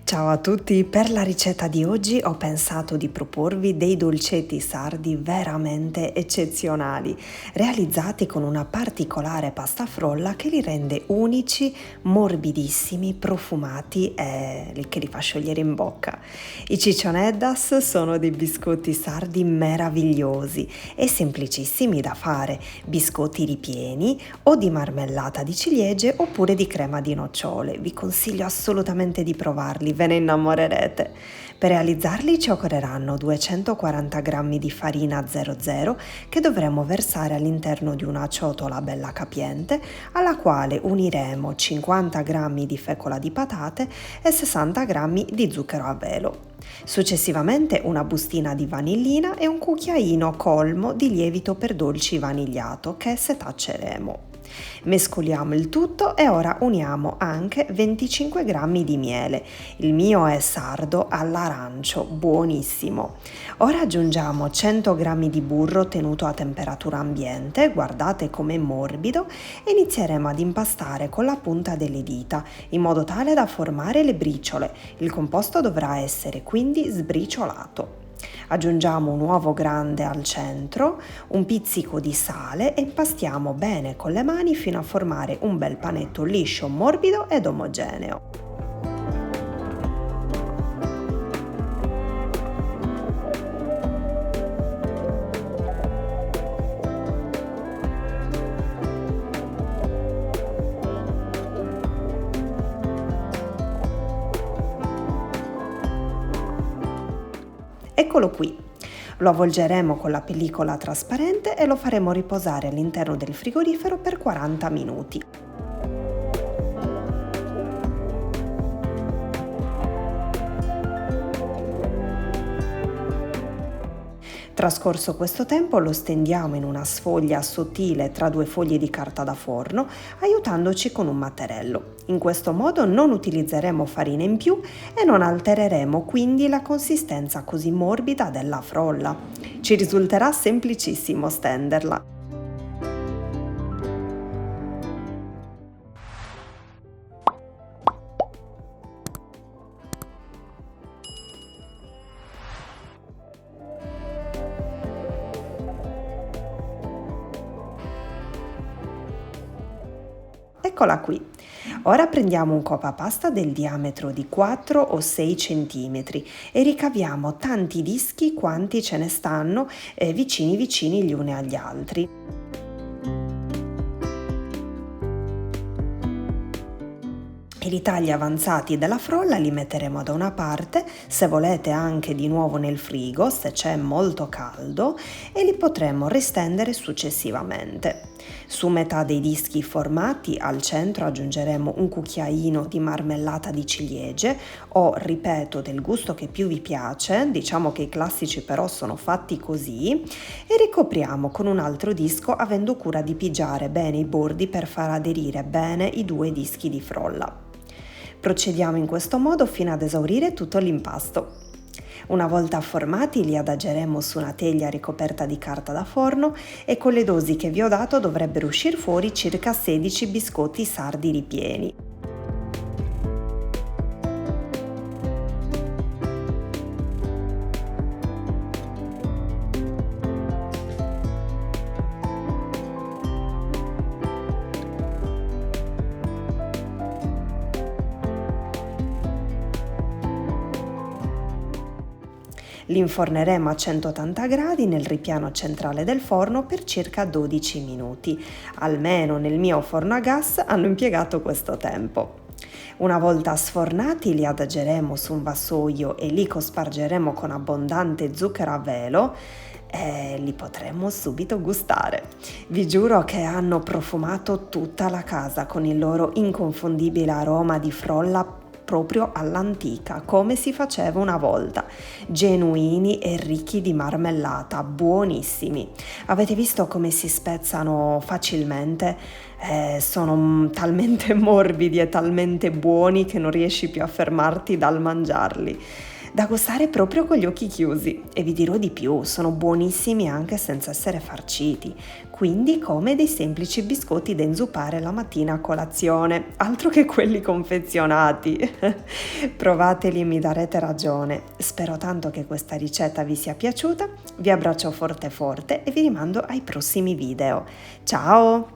Ciao a tutti, per la ricetta di oggi ho pensato di proporvi dei dolcetti sardi veramente eccezionali, realizzati con una particolare pasta frolla che li rende unici, morbidissimi, profumati e che li fa sciogliere in bocca. I ciccioneddas sono dei biscotti sardi meravigliosi e semplicissimi da fare, biscotti ripieni o di marmellata di ciliegie oppure di crema di nocciole. Vi consiglio assolutamente di provarli, ve ne innamorerete. Per realizzarli ci occorreranno 240 g di farina 00 che dovremo versare all'interno di una ciotola bella capiente, alla quale uniremo 50 g di fecola di patate e 60 g di zucchero a velo. Successivamente una bustina di vanillina e un cucchiaino colmo di lievito per dolci vanigliato che setacceremo. Mescoliamo il tutto e ora uniamo anche 25 g di miele. Il mio è sardo all'arancio, buonissimo. Ora aggiungiamo 100 g di burro tenuto a temperatura ambiente, guardate com'è morbido, e inizieremo ad impastare con la punta delle dita in modo tale da formare le briciole. Il composto dovrà essere quindi sbriciolato. Aggiungiamo un uovo grande al centro, un pizzico di sale e impastiamo bene con le mani fino a formare un bel panetto liscio, morbido ed omogeneo. Eccolo qui. Lo avvolgeremo con la pellicola trasparente e lo faremo riposare all'interno del frigorifero per 40 minuti. Trascorso questo tempo lo stendiamo in una sfoglia sottile tra due foglie di carta da forno, aiutandoci con un mattarello. In questo modo non utilizzeremo farina in più e non altereremo quindi la consistenza così morbida della frolla. Ci risulterà semplicissimo stenderla. Eccola qui. Ora prendiamo un copapasta del diametro di 4 o 6 cm e ricaviamo tanti dischi quanti ce ne stanno vicini gli uni agli altri. I ritagli avanzati della frolla li metteremo da una parte, se volete anche di nuovo nel frigo se c'è molto caldo, e li potremo ristendere successivamente. Su metà dei dischi formati al centro aggiungeremo un cucchiaino di marmellata di ciliegie o, ripeto, del gusto che più vi piace, diciamo che i classici però sono fatti così, e ricopriamo con un altro disco avendo cura di pigiare bene i bordi per far aderire bene i due dischi di frolla. Procediamo in questo modo fino ad esaurire tutto l'impasto. Una volta formati li adageremo su una teglia ricoperta di carta da forno e con le dosi che vi ho dato dovrebbero uscire fuori circa 16 biscotti sardi ripieni. Li inforneremo a 180 gradi nel ripiano centrale del forno per circa 12 minuti. Almeno nel mio forno a gas hanno impiegato questo tempo. Una volta sfornati li adageremo su un vassoio e li cospargeremo con abbondante zucchero a velo e li potremo subito gustare. Vi giuro che hanno profumato tutta la casa con il loro inconfondibile aroma di frolla proprio all'antica, come si faceva una volta, genuini e ricchi di marmellata, buonissimi. Avete visto come si spezzano facilmente? Sono talmente morbidi e talmente buoni che non riesci più a fermarti dal mangiarli. da gustare proprio con gli occhi chiusi. E vi dirò di più, sono buonissimi anche senza essere farciti, quindi come dei semplici biscotti da inzuppare la mattina a colazione, altro che quelli confezionati. Provateli e mi darete ragione. Spero tanto che questa ricetta vi sia piaciuta, vi abbraccio forte forte e vi rimando ai prossimi video. Ciao!